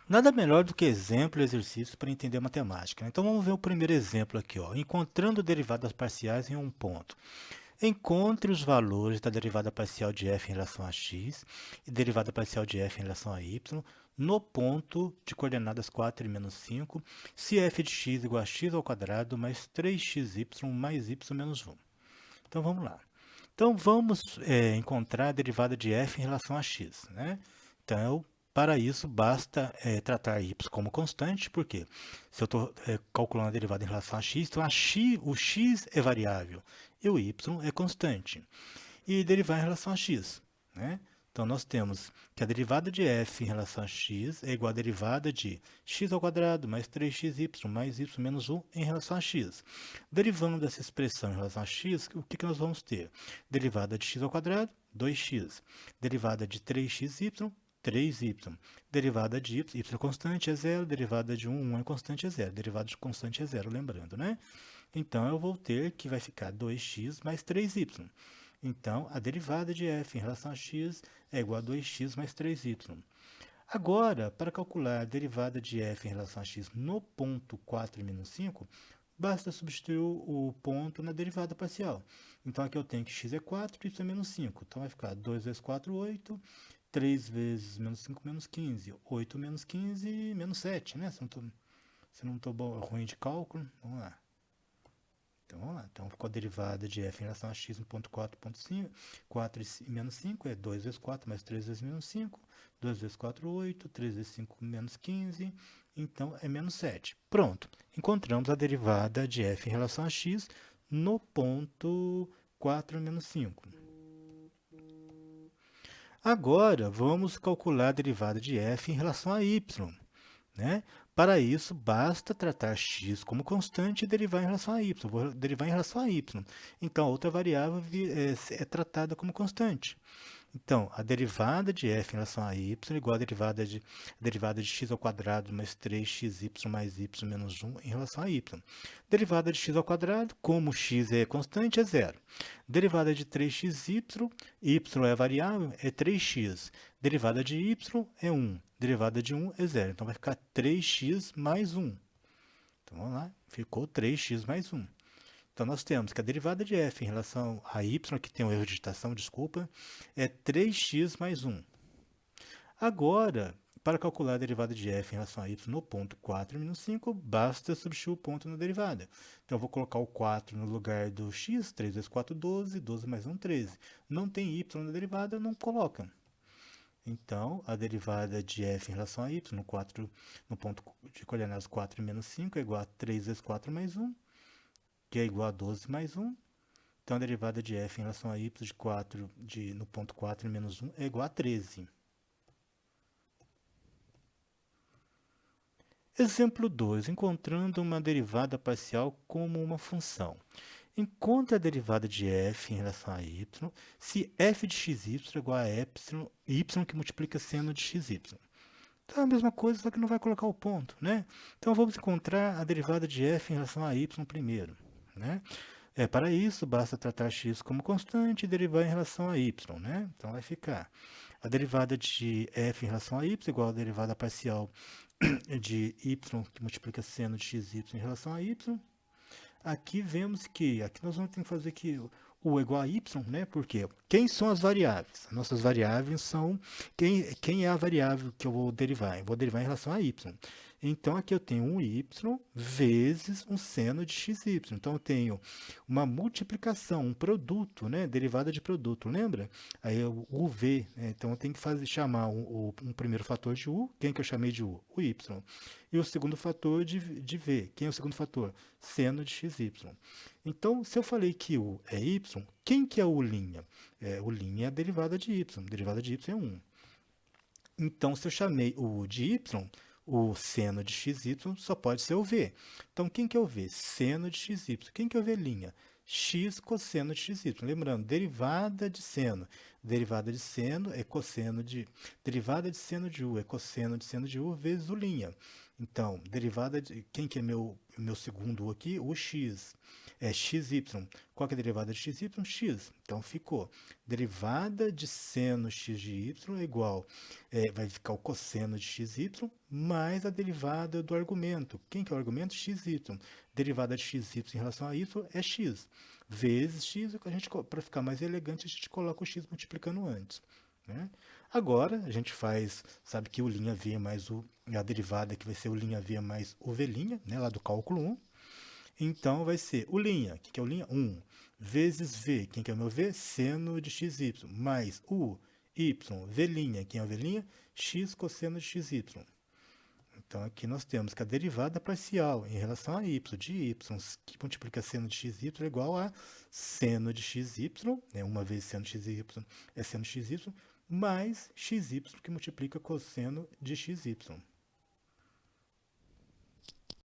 Nada melhor do que exemplo e exercício para entender matemática, né? Então vamos ver o primeiro exemplo aqui, ó. Encontrando derivadas parciais em um ponto. Encontre os valores da derivada parcial de f em relação a x e derivada parcial de f em relação a y no ponto de coordenadas 4 e menos 5, se f de x igual a x ao quadrado mais 3xy mais y menos 1. Então vamos lá. Então vamos encontrar a derivada de f em relação a x, né? Então, para isso, basta tratar y como constante, porque se eu estou calculando a derivada em relação a x, então o x é variável e o y é constante. E derivar em relação a x, né? Então, nós temos que a derivada de f em relação a x é igual à derivada de x ao quadrado mais 3xy mais y menos 1 em relação a x. Derivando essa expressão em relação a x, o que nós vamos ter? Derivada de x ao quadrado, 2x. Derivada de 3xy, 3y. Derivada de y constante é zero, derivada de 1 é constante é zero. Derivada de constante é zero, lembrando, né? Então, eu vou ter que vai ficar 2x mais 3y. Então, a derivada de f em relação a x é igual a 2x mais 3y. Agora, para calcular a derivada de f em relação a x no ponto 4 menos 5, basta substituir o ponto na derivada parcial. Então, aqui eu tenho que x é 4 e y é menos 5. Então, vai ficar 2 vezes 4, 8. 3 vezes menos 5, menos 15. 8 menos 15, menos 7, né? Se não estou ruim de cálculo, vamos lá. Então, vamos lá. Então, ficou a derivada de f em relação a x no ponto 4,5. 4 e menos 5 é 2 vezes 4 mais 3 vezes menos 5. 2 vezes 4, 8. 3 vezes 5, menos 15. Então, é menos 7. Pronto. Encontramos a derivada de f em relação a x no ponto 4 menos 5. Agora, vamos calcular a derivada de f em relação a y, né? Para isso, basta tratar x como constante e derivar em relação a y. Vou derivar em relação a y. Então, a outra variável é tratada como constante. Então, a derivada de f em relação a y é igual à derivada de x ao quadrado mais 3xy mais y menos 1 em relação a y. Derivada de x ao quadrado, como x é constante, é zero. Derivada de 3xy, y é variável, é 3x. Derivada de y é 1. Derivada de 1 é zero. Então, vai ficar 3x mais 1. Então, vamos lá. Ficou 3x mais 1. Então, nós temos que a derivada de f em relação a y, que tem um erro de digitação, desculpa, é 3x mais 1. Agora, para calcular a derivada de f em relação a y no ponto 4 menos 5, basta substituir o ponto na derivada. Então, eu vou colocar o 4 no lugar do x, 3 vezes 4, 12, 12 mais 1, 13. Não tem y na derivada, não coloca. Então, a derivada de f em relação a y no ponto de coordenadas 4 menos 5 é igual a 3 vezes 4 mais 1, que é igual a 12 mais 1. Então, a derivada de f em relação a y no ponto 4 menos 1 é igual a 13. Exemplo 2. Encontrando uma derivada parcial como uma função. Encontre a derivada de f em relação a y se f de xy é igual a y que multiplica seno de xy. Então, é a mesma coisa, só que não vai colocar o ponto, né? Então, vamos encontrar a derivada de f em relação a y primeiro, né? Para isso, basta tratar x como constante e derivar em relação a y, né? Então, vai ficar a derivada de f em relação a y igual a derivada parcial de y que multiplica seno de xy em relação a y. Aqui vemos que, aqui nós vamos ter que fazer que o é igual a y, né? Porque quem são as variáveis? Nossas variáveis são, quem é a variável que eu vou derivar? Eu vou derivar em relação a y. Então, aqui eu tenho um y vezes um seno de xy. Então, eu tenho uma multiplicação, um produto, né? Derivada de produto, lembra? Aí, o v, né? Então, eu tenho que chamar um primeiro fator de u. Quem que eu chamei de u? O y. E o segundo fator de v. Quem é o segundo fator? Seno de xy. Então, se eu falei que u é y, quem que é o linha? O linha é a derivada de y. A derivada de y é 1. Então, se eu chamei o u de y, o seno de xy só pode ser o v. Então, quem que é o v? Seno de xy. Quem que é o v'? X cosseno de xy. Lembrando, derivada de seno. Derivada de seno é cosseno de... Derivada de seno de u é cosseno de seno de u vezes u'. Então, derivada de... Quem que é meu segundo u aqui? O x. é xy. Qual que é a derivada de xy? X. Então ficou derivada de seno x de y é igual, vai ficar o cosseno de xy mais a derivada do argumento. Quem que é o argumento? Xy. Derivada de xy em relação a y é x. Vezes x, para ficar mais elegante, a gente coloca o x multiplicando antes. Né? Agora, a gente faz, sabe que o V mais a derivada que vai ser o V mais o V', né, lá do cálculo 1. Então, vai ser o que é o 1, vezes V, quem que é o meu V? Seno de xy, mais o y, V', quem é o V'? X cosseno de xy. Então, aqui nós temos que a derivada parcial em relação a y, de y, que multiplica seno de xy, é igual a seno de xy, né? Uma vez seno de xy é seno de xy, mais xy, que multiplica cosseno de xy.